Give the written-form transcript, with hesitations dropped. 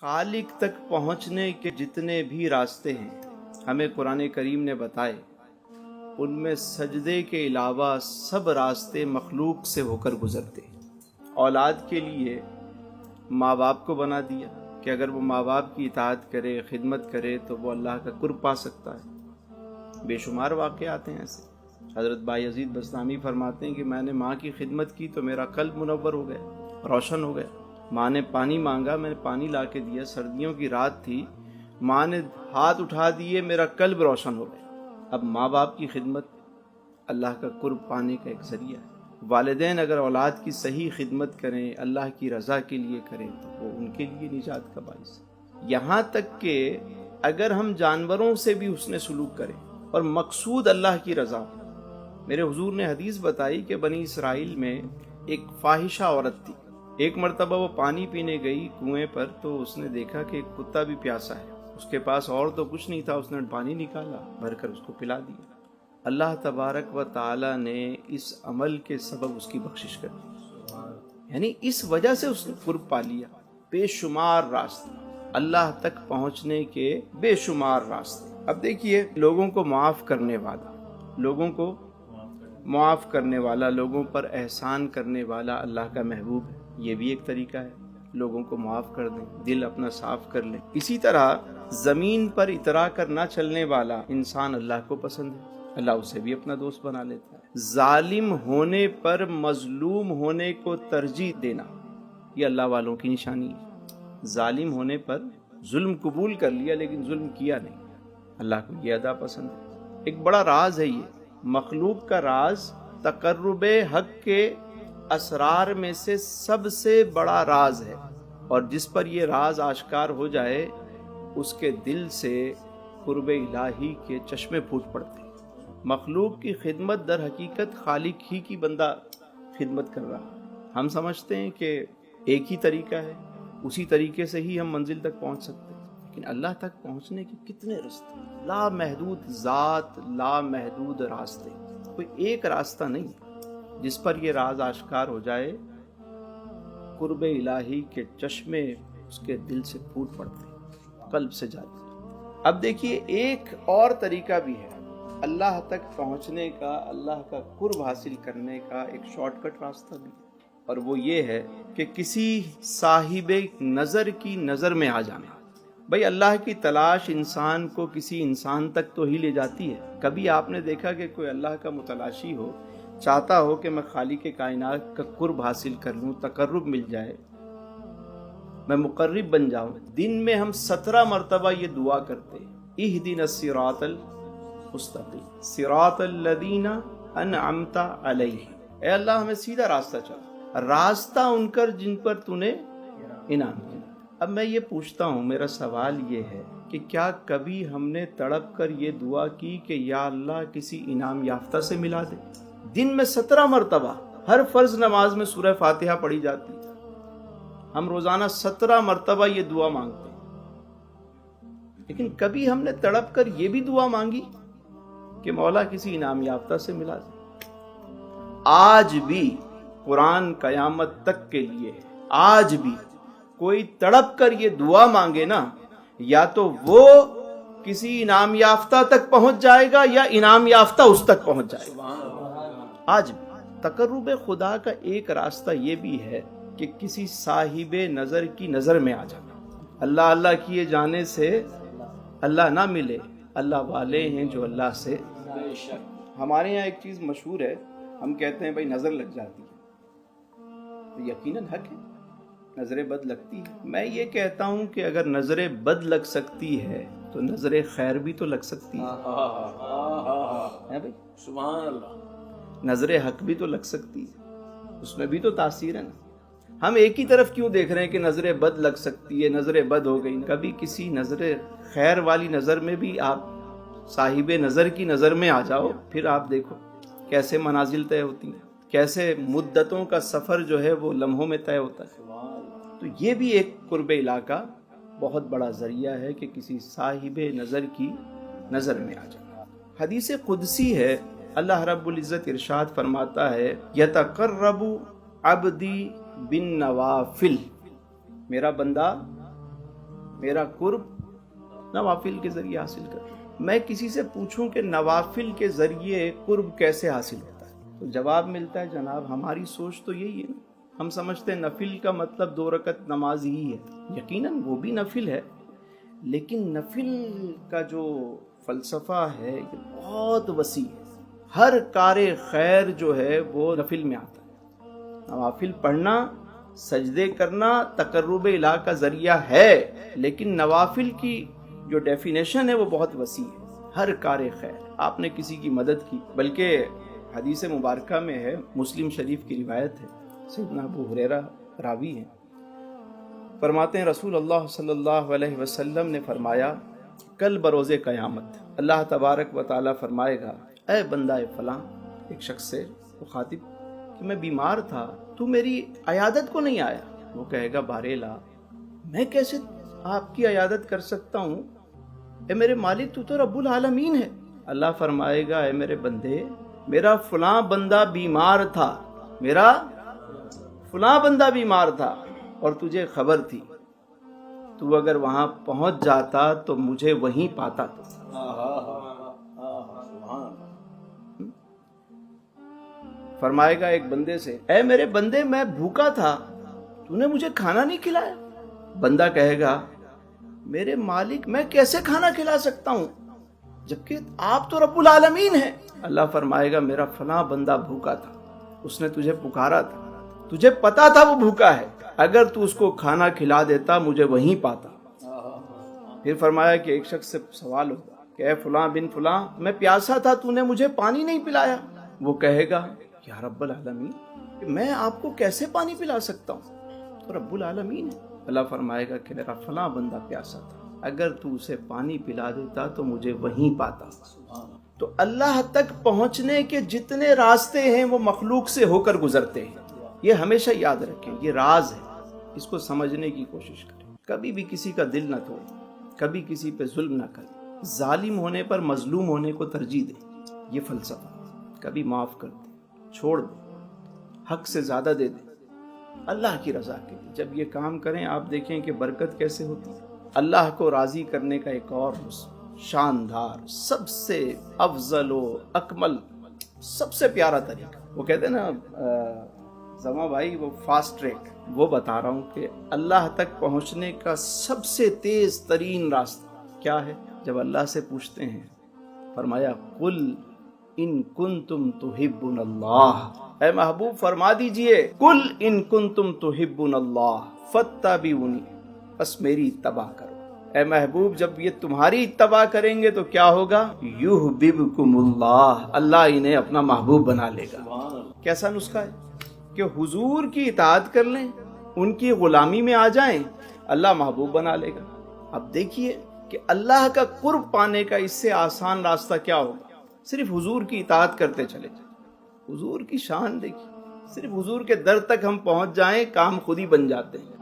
خالق تک پہنچنے کے جتنے بھی راستے ہیں ہمیں قرآن کریم نے بتائے، ان میں سجدے کے علاوہ سب راستے مخلوق سے ہو کر گزرتے ہیں۔ اولاد کے لیے ماں باپ کو بنا دیا کہ اگر وہ ماں باپ کی اطاعت کرے، خدمت کرے تو وہ اللہ کا قرب پا سکتا ہے۔ بے شمار واقعات ہیں ایسے۔ حضرت بایزید بستامی فرماتے ہیں کہ میں نے ماں کی خدمت کی تو میرا قلب منور ہو گیا، روشن ہو گیا۔ ماں نے پانی مانگا، میں نے پانی لا کے دیا، سردیوں کی رات تھی، ماں نے ہاتھ اٹھا دیے، میرا قلب روشن ہو گیا۔ اب ماں باپ کی خدمت اللہ کا قرب پانے کا ایک ذریعہ ہے۔ والدین اگر اولاد کی صحیح خدمت کریں، اللہ کی رضا کے لیے کریں تو وہ ان کے لیے نجات کا باعث ہے۔ یہاں تک کہ اگر ہم جانوروں سے بھی حسن سلوک کریں اور مقصود اللہ کی رضا ہو۔ میرے حضور نے حدیث بتائی کہ بنی اسرائیل میں ایک فاحشہ عورت تھی۔ ایک مرتبہ وہ پانی پینے گئی کنویں پر تو اس نے دیکھا کہ ایک کتا بھی پیاسا ہے، اس کے پاس اور تو کچھ نہیں تھا، اس نے پانی نکالا، بھر کر اس کو پلا دیا۔ اللہ تبارک و تعالی نے اس عمل کے سبب اس کی بخشش کر دی، یعنی اس وجہ سے اس نے قرب پا لیا۔ بے شمار راستے اللہ تک پہنچنے کے، بے شمار راستے۔ اب دیکھیے، لوگوں کو معاف کرنے والا، لوگوں کو معاف کرنے والا، لوگوں پر احسان کرنے والا اللہ کا محبوب ہے۔ یہ بھی ایک طریقہ ہے، لوگوں کو معاف کر دیں، دل اپنا صاف کر لیں۔ اسی طرح زمین پر اترا کر نہ چلنے والا انسان اللہ کو پسند ہے، اللہ اسے بھی اپنا دوست بنا لیتا ہے۔ ظالم ہونے پر مظلوم ہونے کو ترجیح دینا، یہ اللہ والوں کی نشانی ہے۔ ظالم ہونے پر ظلم قبول کر لیا لیکن ظلم کیا نہیں، اللہ کو یہ ادا پسند ہے۔ ایک بڑا راز ہے یہ، مخلوق کا راز، تقرب حق کے اسرار میں سے سب سے بڑا راز ہے، اور جس پر یہ راز آشکار ہو جائے اس کے دل سے قرب الہی کے چشمے پھوٹ پڑتے ہیں۔ مخلوق کی خدمت در حقیقت خالق ہی کی بندہ خدمت کر رہا ہے۔ ہم سمجھتے ہیں کہ ایک ہی طریقہ ہے، اسی طریقے سے ہی ہم منزل تک پہنچ سکتے ہیں، لیکن اللہ تک پہنچنے کے کتنے راستے، لامحدود ذات، لامحدود راستے، کوئی ایک راستہ نہیں جس پر یہ راز آشکار ہو جائے قرب الہی کے چشمے اس کے دل سے پھوٹ پڑتے ہیں، قلب سے جاتے ہیں۔ اب دیکھیے، ایک اور طریقہ بھی ہے اللہ تک پہنچنے کا، اللہ کا قرب حاصل کرنے کا ایک شارٹ کٹ راستہ بھی ہے، اور وہ یہ ہے کہ کسی صاحب نظر کی نظر میں آ جانا۔ بھئی اللہ کی تلاش انسان کو کسی انسان تک تو ہی لے جاتی ہے۔ کبھی آپ نے دیکھا کہ کوئی اللہ کا متلاشی ہو، چاہتا ہو کہ میں خالق کائنات کا قرب حاصل کر لوں، تقرب مل جائے، میں مقرب بن جاؤں؟ دن میں ہم 17 مرتبہ یہ دعا کرتے ہیں، اہدنا الصراط المستقیم صراط الذین انعمت علیہم، اے اللہ ہمیں سیدھا راستہ چلا، راستہ ان کر جن پر تو نے انعام کیا۔ اب میں یہ پوچھتا ہوں، میرا سوال یہ ہے کہ کیا کبھی ہم نے تڑپ کر یہ دعا کی کہ یا اللہ کسی انعام یافتہ سے ملا دے؟ دن میں 17 مرتبہ ہر فرض نماز میں سورہ فاتحہ پڑھی جاتی ہے، ہم روزانہ 17 مرتبہ یہ دعا مانگتے ہیں، لیکن کبھی ہم نے تڑپ کر یہ بھی دعا مانگی کہ مولا کسی انعام یافتہ سے ملا دے؟ آج بھی قرآن قیامت تک کے لیے ہے، آج بھی کوئی تڑپ کر یہ دعا مانگے نا، یا تو وہ کسی انعام یافتہ تک پہنچ جائے گا یا انعام یافتہ اس تک پہنچ جائے گا۔ آج بھی تقرب خدا کا ایک راستہ یہ بھی ہے کہ کسی صاحب نظر کی نظر میں آ جانا۔ اللہ اللہ کیے جانے سے اللہ نہ ملے، اللہ والے ہیں جو اللہ سے۔ ہمارے یہاں ایک چیز مشہور ہے، ہم کہتے ہیں بھائی نظر لگ جاتی ہے، تو یقیناً حق ہے، نظر بد لگتی ہے۔ میں یہ کہتا ہوں کہ اگر نظر بد لگ سکتی ہے تو نظر خیر بھی تو لگ سکتی ہے بھائی، سبحان اللہ۔ نظر حق بھی تو لگ سکتی ہے، اس میں بھی تو تاثیر ہے نا۔ ہم ایک ہی طرف کیوں دیکھ رہے ہیں کہ نظر بد لگ سکتی ہے، نظر بد ہو گئی؟ کبھی کسی نظر خیر والی نظر میں بھی آپ صاحب نظر کی نظر میں آ جاؤ، پھر آپ دیکھو کیسے منازل طے ہوتی ہیں، کیسے مدتوں کا سفر جو ہے وہ لمحوں میں طے ہوتا ہے۔ تو یہ بھی ایک قرب الہ کا بہت بڑا ذریعہ ہے کہ کسی صاحب نظر کی نظر میں آ جانا۔ حدیث قدسی ہے، اللہ رب العزت ارشاد فرماتا ہے، یتقرب عبدی بالنوافل، میرا بندہ میرا قرب نوافل کے ذریعے حاصل کرتے ہیں۔ میں کسی سے پوچھوں کہ نوافل کے ذریعے قرب کیسے حاصل ہوتا ہے تو جواب ملتا ہے جناب ہماری سوچ تو یہی ہے نا، ہم سمجھتے ہیں نفل کا مطلب 2 رکعت نماز ہی ہے، یقیناً وہ بھی نفل ہے، لیکن نفل کا جو فلسفہ ہے یہ بہت وسیع ہے۔ ہر کار خیر جو ہے وہ نفل میں آتا ہے۔ نوافل پڑھنا، سجدے کرنا تقرب الہ کا ذریعہ ہے، لیکن نوافل کی جو ڈیفینیشن ہے وہ بہت وسیع ہے۔ ہر کار خیر، آپ نے کسی کی مدد کی، بلکہ حدیث مبارکہ میں ہے، مسلم شریف کی روایت ہے، سیدنا ابو ہریرہ راوی ہیں، فرماتے ہیں رسول اللہ صلی اللہ علیہ وسلم نے فرمایا کل بروز قیامت اللہ تبارک و تعالیٰ فرمائے گا اے بندہ فلاں، ایک شخص سے مخاطب کہ میں بیمار تھا، تو میری عیادت کو نہیں آیا۔ وہ کہے گا باریلا، میں کیسے آپ کی عیادت کر سکتا ہوں؟ اے میرے مالک تو رب العالمین ہے۔ اللہ فرمائے گا اے میرے بندے، میرا فلاں بندہ بیمار تھا، میرا فلاں بندہ بیمار تھا اور تجھے خبر تھی، تو اگر وہاں پہنچ جاتا تو مجھے وہیں پاتا۔ فرمائے گا ایک بندے سے اے میرے بندے میں بھوکا تھا، تو نے مجھے کھانا نہیں کھلایا۔ بندہ کہے گا میرے مالک میں کیسے کھانا کھلا سکتا ہوں جبکہ آپ تو رب العالمین ہیں۔ اللہ فرمائے گا میرا فلاں بندہ بھوکا تھا، اس نے تجھے پکارا تھا، تجھے پتا تھا وہ بھوکا ہے، اگر تو اس کو کھانا کھلا دیتا مجھے وہیں پاتا۔ پھر فرمایا کہ ایک شخص سے سوال ہوگا کہ اے فلاں بن فلاں، میں پیاسا تھا، تو نے مجھے پانی نہیں پلایا۔ وہ کہے گا یا رب العالمین، میں آپ کو کیسے پانی پلا سکتا ہوں، تو رب العالمین ہے۔ اللہ فرمائے گا کہ میرا فلاں بندہ پیاسا تھا، اگر تو اسے پانی پلا دیتا تو مجھے وہیں پاتا۔ تو اللہ تک پہنچنے کے جتنے راستے ہیں وہ مخلوق سے ہو کر گزرتے ہیں، یہ ہمیشہ یاد رکھیں، یہ راز ہے، اس کو سمجھنے کی کوشش کریں۔ کبھی بھی کسی کا دل نہ توڑیں، کبھی کسی پہ ظلم نہ کریں، ظالم ہونے پر مظلوم ہونے کو ترجیح دیں، یہ فلسفہ۔ کبھی معاف کر دیں، چھوڑ دیں، حق سے زیادہ دے دیں اللہ کی رضا کے لیے۔ جب یہ کام کریں آپ دیکھیں کہ برکت کیسے ہوتی ہے۔ اللہ کو راضی کرنے کا ایک اور شاندار، سب سے افضل و اکمل، سب سے پیارا طریقہ، وہ کہتے ہیں نا زما بھائی وہ فاسٹ ٹریک، وہ بتا رہا ہوں کہ اللہ تک پہنچنے کا سب سے تیز ترین راستہ کیا ہے؟ جب اللہ سے پوچھتے ہیں، فرمایا قل ان کنتم تحبون اللہ، اے محبوب فرما دیجئے قل ان کنتم تحبون اللہ فاتبعونی، بس میری اتباع کرو۔ اے محبوب جب یہ تمہاری اتباع کریں گے تو کیا ہوگا؟ یحببکم اللہ، اللہ انہیں اپنا محبوب بنا لے گا۔ کیسا نسخہ ہے کہ حضور کی اطاعت کر لیں، ان کی غلامی میں آ جائیں، اللہ محبوب بنا لے گا۔ اب دیکھیے کہ اللہ کا قرب پانے کا اس سے آسان راستہ کیا ہوگا؟ صرف حضور کی اطاعت کرتے چلے جائیں۔ حضور کی شان دیکھیے، صرف حضور کے در تک ہم پہنچ جائیں، کام خود ہی بن جاتے ہیں۔